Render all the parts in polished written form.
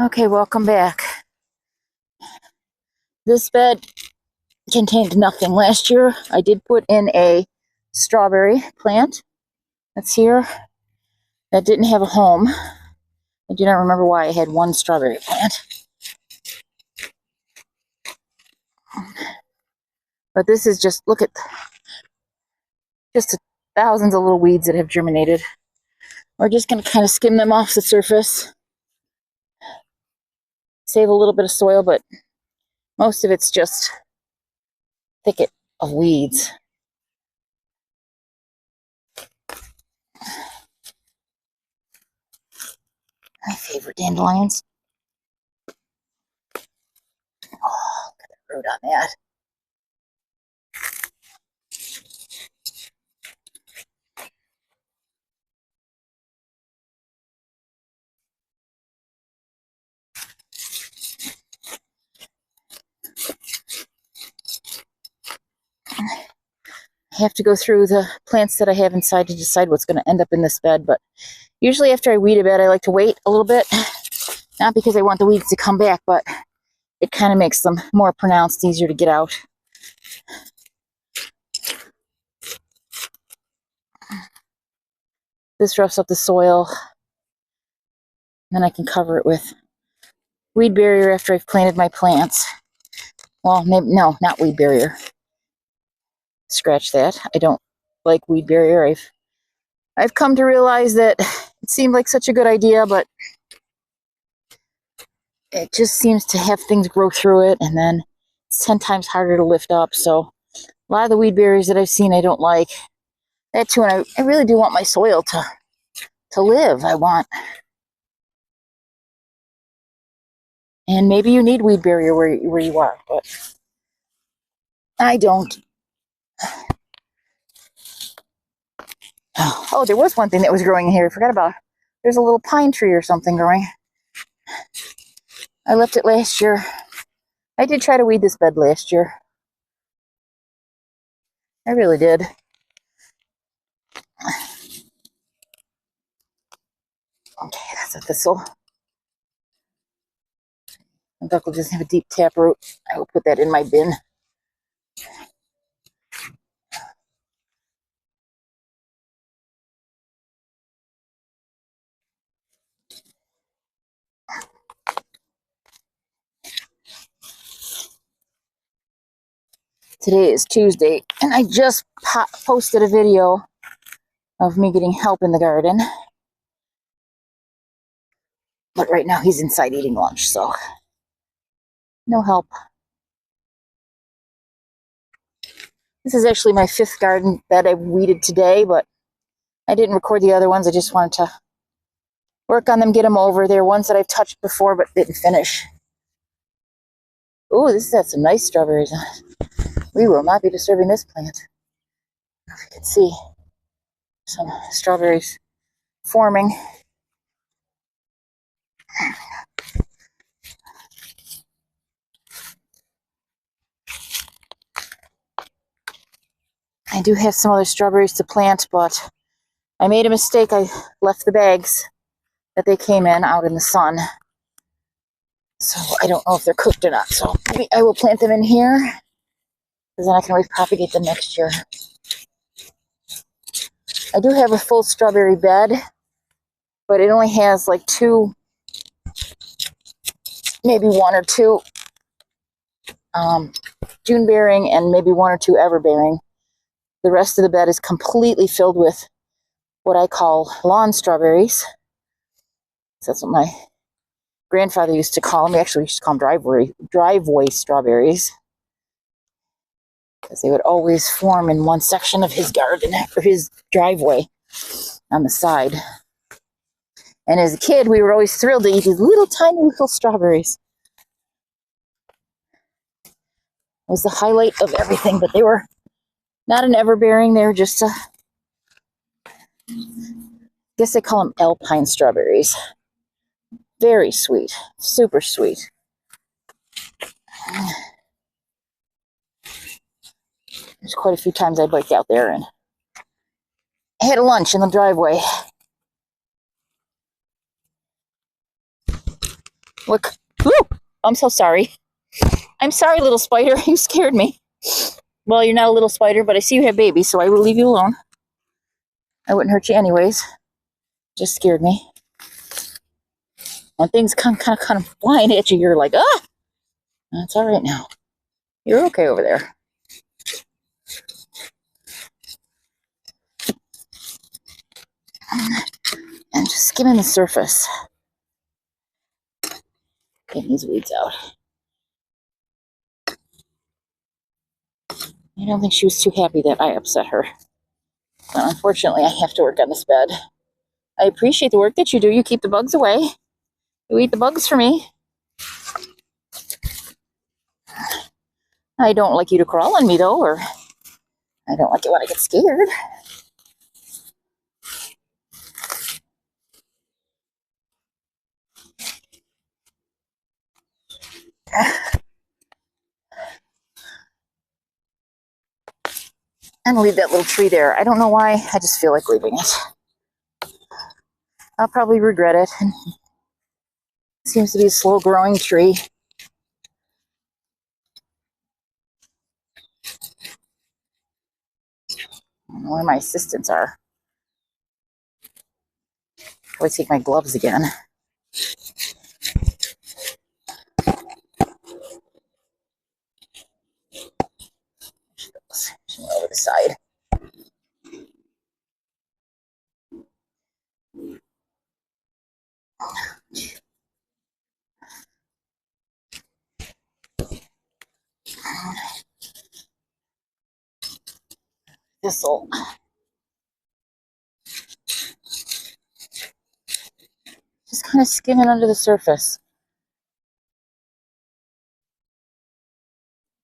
Okay, welcome back. This bed contained nothing. Last year, I did put in a strawberry plant that's here that didn't have a home. I do not remember why I had one strawberry plant. But this is just, look at just thousands of little weeds that have germinated. We're just going to kind of skim them off the surface. Save a little bit of soil, but most of it's just thicket of weeds. My favorite dandelions. Oh, look at the root on that. I have to go through the plants that I have inside to decide what's going to end up in this bed, but usually after I weed a bed, I like to wait a little bit. Not because I want the weeds to come back, but it kind of makes them more pronounced, easier to get out. This roughs up the soil. Then I can cover it with weed barrier after I've planted my plants. Well, maybe, no, not weed barrier. Scratch that. I don't like weed barrier. I've come to realize that it seemed like such a good idea, but it just seems to have things grow through it, and then it's 10 times harder to lift up. So a lot of the weed barriers that I've seen I don't like. That too, and I really do want my soil to live. And maybe you need weed barrier where you are, but I don't. Oh, there was one thing that was growing here. I forgot about it. There's a little pine tree or something growing. I left it last year. I did try to weed this bed last year. I really did. Okay, that's a thistle. My duckle doesn't have a deep taproot. I will put that in my bin. Today is Tuesday, and I just posted a video of me getting help in the garden. But right now he's inside eating lunch, so no help. This is actually my 5th garden bed I've weeded today, but I didn't record the other ones. I just wanted to work on them, get them over. They're ones that I've touched before but didn't finish. Oh, this has some nice strawberries on it. We will not be disturbing this plant. If you can see some strawberries forming. I do have some other strawberries to plant, but I made a mistake. I left the bags that they came in out in the sun. So I don't know if they're cooked or not. So maybe I will plant them in here, because then I can repropagate them next year. I do have a full strawberry bed, but it only has like 2, maybe 1 or 2 June bearing and maybe 1 or 2 ever bearing. The rest of the bed is completely filled with what I call lawn strawberries. That's what my grandfather used to call them. We actually used to call them driveway strawberries, because they would always form in one section of his garden, or his driveway on the side. And as a kid, we were always thrilled to eat these little tiny little strawberries. It was the highlight of everything, but they were not an everbearing. They were just I guess they call them alpine strawberries. Very sweet, super sweet. There's quite a few times I biked out there and had a lunch in the driveway. Look. Ooh, I'm so sorry. I'm sorry, little spider. You scared me. Well, you're not a little spider, but I see you have babies, so I will leave you alone. I wouldn't hurt you anyways. Just scared me. When things come kind of flying at you, you're like, ah! That's all right now. You're okay over there. And just skimming the surface. Getting these weeds out. I don't think she was too happy that I upset her. But unfortunately, I have to work on this bed. I appreciate the work that you do. You keep the bugs away. You eat the bugs for me. I don't like you to crawl on me, though, or I don't like it when I get scared. I'm gonna leave that little tree there. I don't know why. I just feel like leaving it. I'll probably regret it. It seems to be a slow-growing tree. I don't know where my assistants are. I'll take my gloves again. She went over the side. This'll. Just kind of skimming under the surface.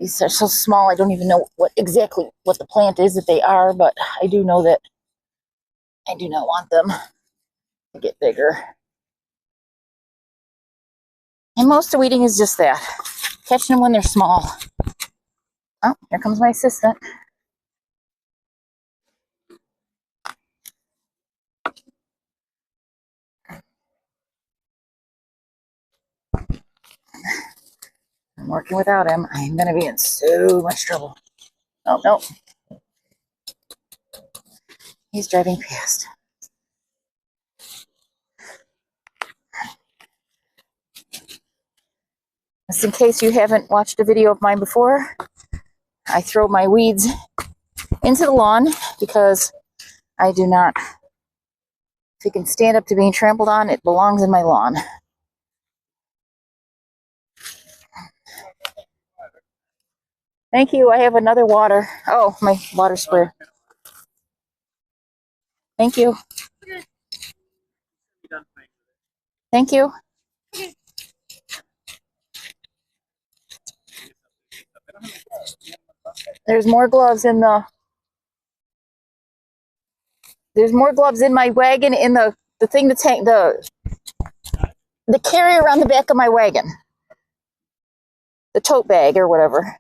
These are so small, I don't even know exactly what the plant is that they are, but I do know that I do not want them to get bigger. And most of weeding is just that, catching them when they're small. Oh, here comes my assistant. I'm working without him. I'm going to be in so much trouble. Oh, no. He's driving past. Just in case you haven't watched a video of mine before, I throw my weeds into the lawn because I do not, if it can stand up to being trampled on, it belongs in my lawn. Thank you. I have another water. Oh, my water sprayer. Thank you. Thank you. There's more gloves in the. There's more gloves in my wagon in the thing that's the carrier around the back of my wagon, the tote bag or whatever.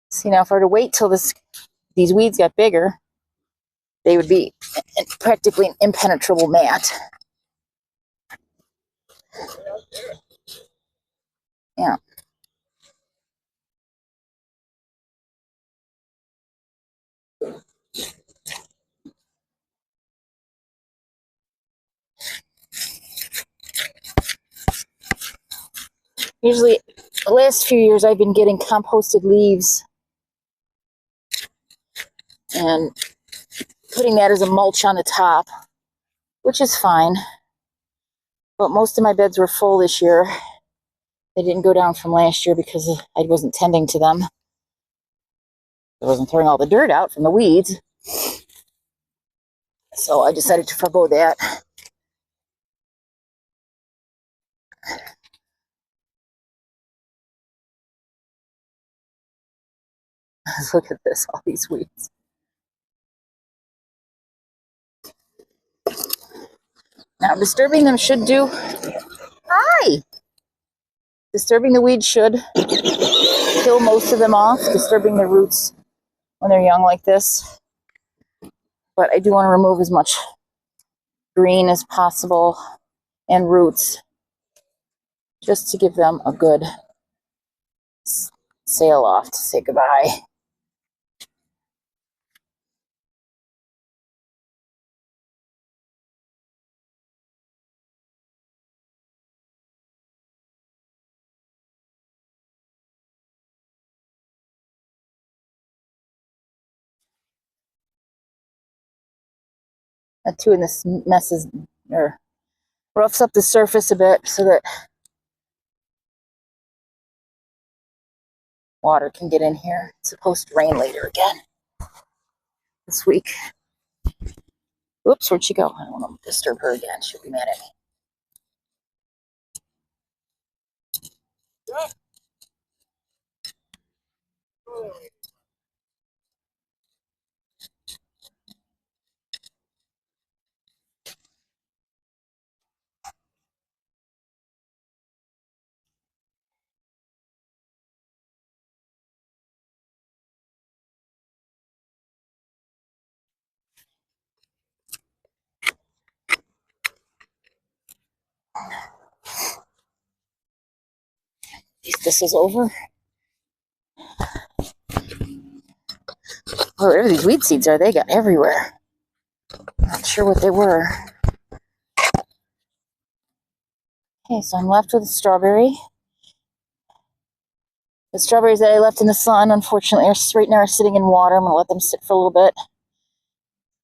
See, now if I were to wait till these weeds got bigger, they would be practically an impenetrable mat. Yeah. Usually, the last few years, I've been getting composted leaves and putting that as a mulch on the top, which is fine. But most of my beds were full this year. They didn't go down from last year because I wasn't tending to them. I wasn't throwing all the dirt out from the weeds. So I decided to forgo that. Look at this, all these weeds. Now, disturbing them should do... Hi! Disturbing the weeds should kill most of them off, disturbing the roots when they're young like this. But I do want to remove as much green as possible and roots just to give them a good sail off to say goodbye. That too, and this messes or roughs up the surface a bit so that water can get in here. It's supposed to rain later again this week. Whoops, where'd she go? I don't want to disturb her again. She'll be mad at me. This is over. Oh, whatever these weed seeds are, they got everywhere. Not sure what they were. Okay, so I'm left with a strawberry. The strawberries that I left in the sun, unfortunately, right now are sitting in water. I'm going to let them sit for a little bit.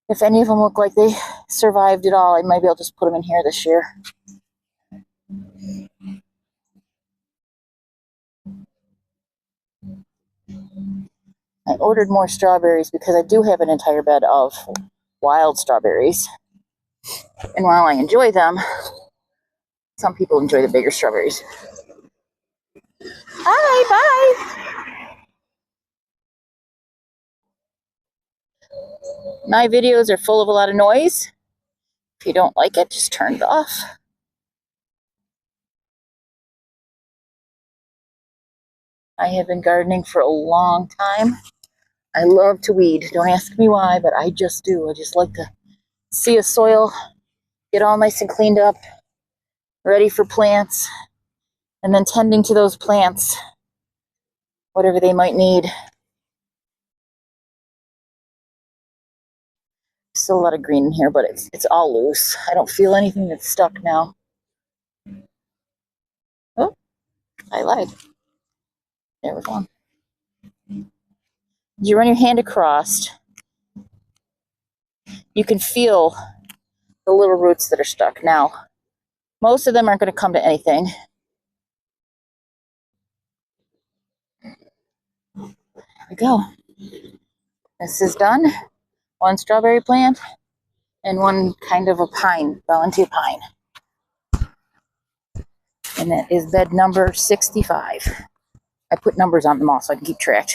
If any of them look like they survived at all, maybe I'll just put them in here this year. I ordered more strawberries because I do have an entire bed of wild strawberries. And while I enjoy them, some people enjoy the bigger strawberries. Hi, bye! My videos are full of a lot of noise. If you don't like it, just turn it off. I have been gardening for a long time. I love to weed. Don't ask me why, but I just do. I just like to see a soil get all nice and cleaned up, ready for plants, and then tending to those plants, whatever they might need. Still a lot of green in here, but it's all loose. I don't feel anything that's stuck now. Oh, I lied. There we go. You run your hand across, you can feel the little roots that are stuck. Now, most of them aren't going to come to anything. There we go. This is done. One strawberry plant and one kind of a pine, volunteer pine. And that is bed number 65. I put numbers on them all so I can keep track.